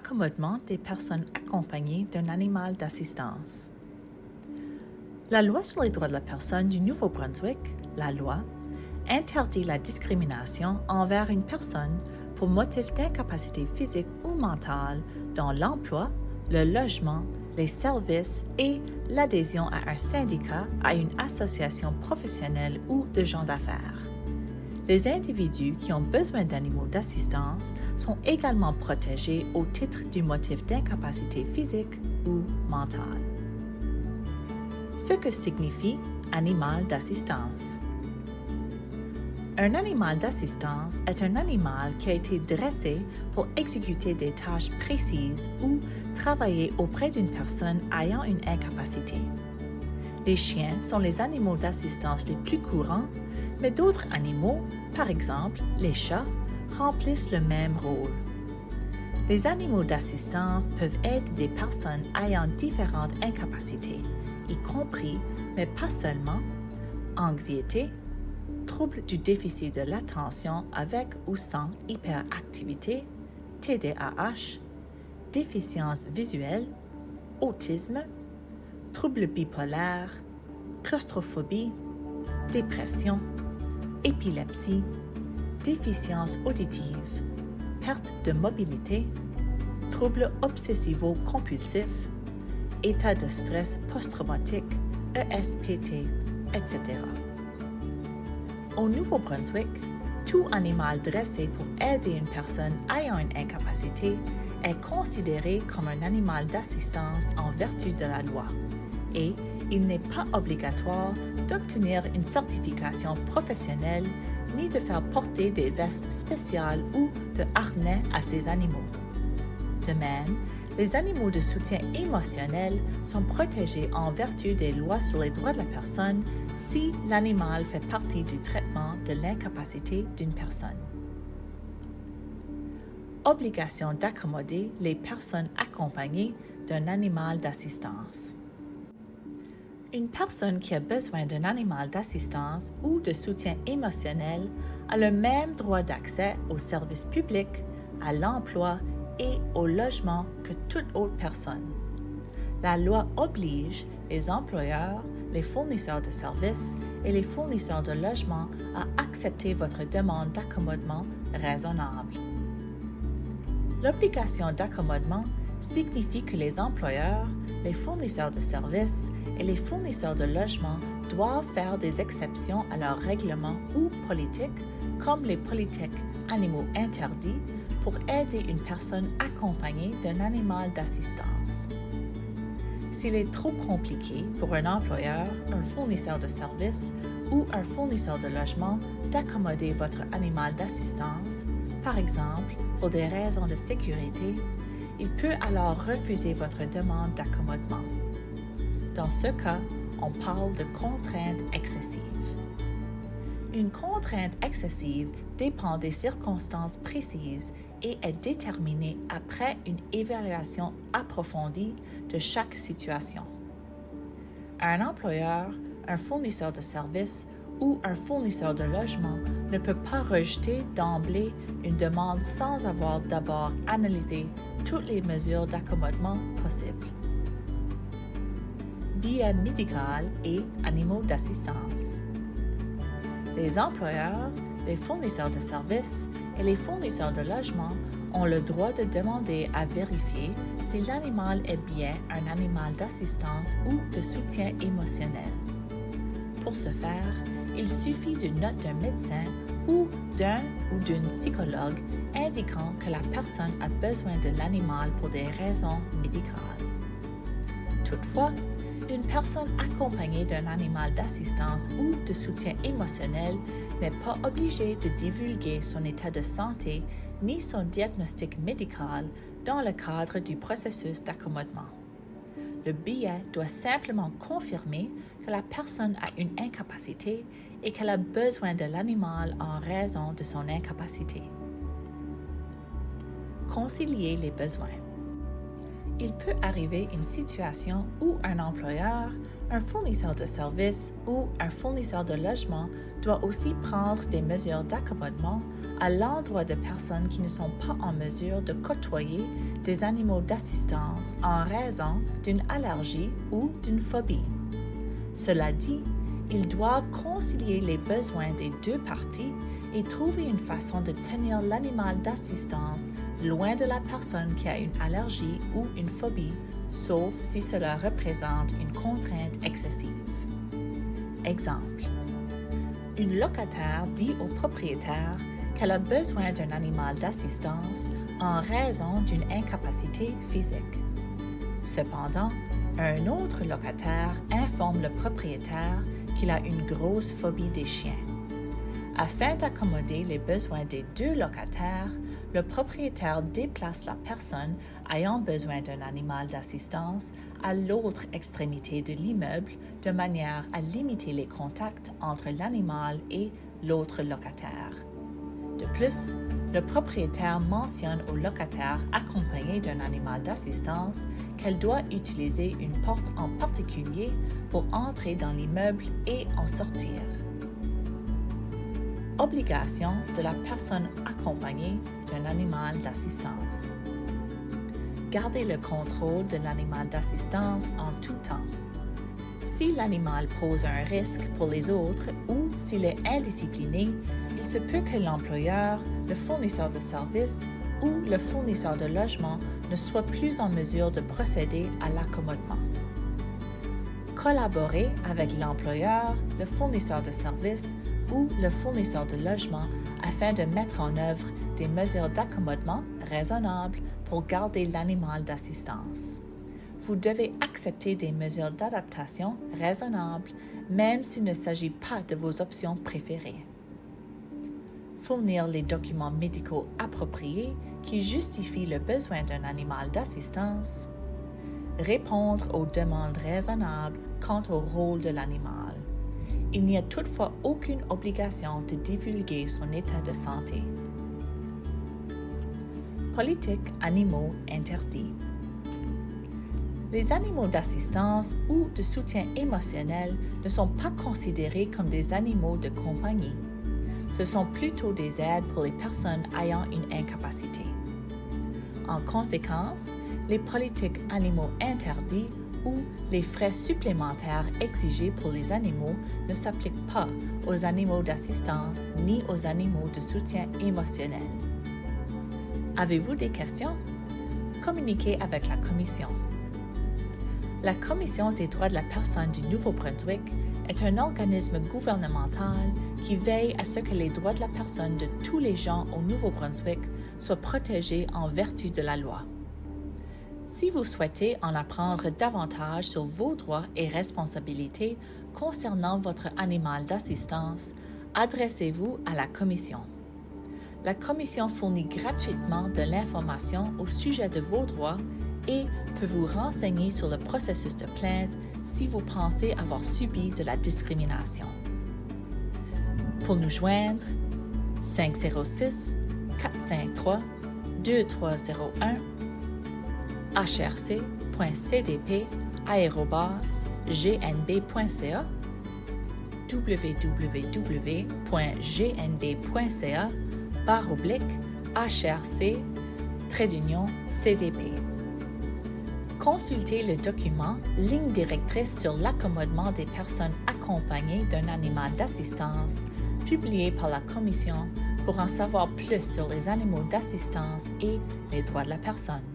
accommodement des personnes accompagnées d'un animal d'assistance. La Loi sur les droits de la personne du Nouveau-Brunswick, la loi, interdit la discrimination envers une personne pour motif d'incapacité physique ou mentale dans l'emploi, le logement, les services et l'adhésion à un syndicat, à une association professionnelle ou de gens d'affaires. Les individus qui ont besoin d'animaux d'assistance sont également protégés au titre du motif d'incapacité physique ou mentale. Ce que signifie animal d'assistance. Un animal d'assistance est un animal qui a été dressé pour exécuter des tâches précises ou travailler auprès d'une personne ayant une incapacité. Les chiens sont les animaux d'assistance les plus courants, mais d'autres animaux, par exemple les chats, remplissent le même rôle. Les animaux d'assistance peuvent aider des personnes ayant différentes incapacités, y compris, mais pas seulement, anxiété, troubles du déficit de l'attention avec ou sans hyperactivité, TDAH, déficience visuelle, autisme, troubles bipolaires, claustrophobie, dépression, épilepsie, déficience auditive, perte de mobilité, troubles obsessivo-compulsifs, état de stress post-traumatique, ESPT, etc. Au Nouveau-Brunswick, tout animal dressé pour aider une personne ayant une incapacité est considéré comme un animal d'assistance en vertu de la loi et il n'est pas obligatoire d'obtenir une certification professionnelle ni de faire porter des vestes spéciales ou de harnais à ces animaux. De même, les animaux de soutien émotionnel sont protégés en vertu des lois sur les droits de la personne si l'animal fait partie du traitement de l'incapacité d'une personne. Obligation d'accommoder les personnes accompagnées d'un animal d'assistance. Une personne qui a besoin d'un animal d'assistance ou de soutien émotionnel a le même droit d'accès aux services publics, à l'emploi et au logement que toute autre personne. La loi oblige les employeurs, les fournisseurs de services et les fournisseurs de logements à accepter votre demande d'accommodement raisonnable. L'obligation d'accommodement signifie que les employeurs, les fournisseurs de services et les fournisseurs de logements doivent faire des exceptions à leurs règlements ou politiques, comme les politiques animaux interdits, pour aider une personne accompagnée d'un animal d'assistance. S'il est trop compliqué pour un employeur, un fournisseur de services ou un fournisseur de logement d'accommoder votre animal d'assistance, par exemple pour des raisons de sécurité, il peut alors refuser votre demande d'accommodement. Dans ce cas, on parle de contrainte excessive. Une contrainte excessive dépend des circonstances précises et est déterminée après une évaluation approfondie de chaque situation. Un employeur, un fournisseur de services ou un fournisseur de logement ne peut pas rejeter d'emblée une demande sans avoir d'abord analysé toutes les mesures d'accommodement possibles. Billet médical et animaux d'assistance. Les employeurs, les fournisseurs de services et les fournisseurs de logement ont le droit de demander à vérifier si l'animal est bien un animal d'assistance ou de soutien émotionnel. Pour ce faire, il suffit d'une note d'un médecin ou d'un ou d'une psychologue indiquant que la personne a besoin de l'animal pour des raisons médicales. Toutefois, une personne accompagnée d'un animal d'assistance ou de soutien émotionnel n'est pas obligée de divulguer son état de santé ni son diagnostic médical dans le cadre du processus d'accommodement. Le billet doit simplement confirmer que la personne a une incapacité et qu'elle a besoin de l'animal en raison de son incapacité. Concilier les besoins. Il peut arriver une situation où un employeur, un fournisseur de services ou un fournisseur de logement doit aussi prendre des mesures d'accommodement à l'endroit de personnes qui ne sont pas en mesure de côtoyer des animaux d'assistance en raison d'une allergie ou d'une phobie. Cela dit, ils doivent concilier les besoins des deux parties et trouver une façon de tenir l'animal d'assistance loin de la personne qui a une allergie ou une phobie, sauf si cela représente une contrainte excessive. Exemple. Une locataire dit au propriétaire qu'elle a besoin d'un animal d'assistance en raison d'une incapacité physique. Cependant, un autre locataire informe le propriétaire qu'il a une grosse phobie des chiens. Afin d'accommoder les besoins des deux locataires, le propriétaire déplace la personne ayant besoin d'un animal d'assistance à l'autre extrémité de l'immeuble de manière à limiter les contacts entre l'animal et l'autre locataire. De plus, le propriétaire mentionne au locataire accompagné d'un animal d'assistance qu'elle doit utiliser une porte en particulier pour entrer dans l'immeuble et en sortir. Obligation de la personne accompagnée d'un animal d'assistance. Gardez le contrôle de l'animal d'assistance en tout temps. Si l'animal pose un risque pour les autres ou s'il est indiscipliné, il se peut que l'employeur, le fournisseur de services ou le fournisseur de logement ne soit plus en mesure de procéder à l'accommodement. Collaborez avec l'employeur, le fournisseur de services ou le fournisseur de logement afin de mettre en œuvre des mesures d'accommodement raisonnables pour garder l'animal d'assistance. Vous devez accepter des mesures d'adaptation raisonnables, même s'il ne s'agit pas de vos options préférées. Fournir les documents médicaux appropriés qui justifient le besoin d'un animal d'assistance. Répondre aux demandes raisonnables quant au rôle de l'animal. Il n'y a toutefois aucune obligation de divulguer son état de santé. Politique animaux interdits. Les animaux d'assistance ou de soutien émotionnel ne sont pas considérés comme des animaux de compagnie. Ce sont plutôt des aides pour les personnes ayant une incapacité. En conséquence, les politiques animaux interdits ou les frais supplémentaires exigés pour les animaux ne s'appliquent pas aux animaux d'assistance ni aux animaux de soutien émotionnel. Avez-vous des questions? Communiquez avec la Commission. La Commission des droits de la personne du Nouveau-Brunswick est un organisme gouvernemental qui veille à ce que les droits de la personne de tous les gens au Nouveau-Brunswick soient protégés en vertu de la loi. Si vous souhaitez en apprendre davantage sur vos droits et responsabilités concernant votre animal d'assistance, adressez-vous à la Commission. La Commission fournit gratuitement de l'information au sujet de vos droits et peut vous renseigner sur le processus de plainte si vous pensez avoir subi de la discrimination. Pour nous joindre, 506-453-2301 hrc.cdp@gnb.ca www.gnb.ca/hrc-cdp. Consultez le document Ligne directrice sur l'accommodement des personnes accompagnées d'un animal d'assistance, publié par la Commission pour en savoir plus sur les animaux d'assistance et les droits de la personne.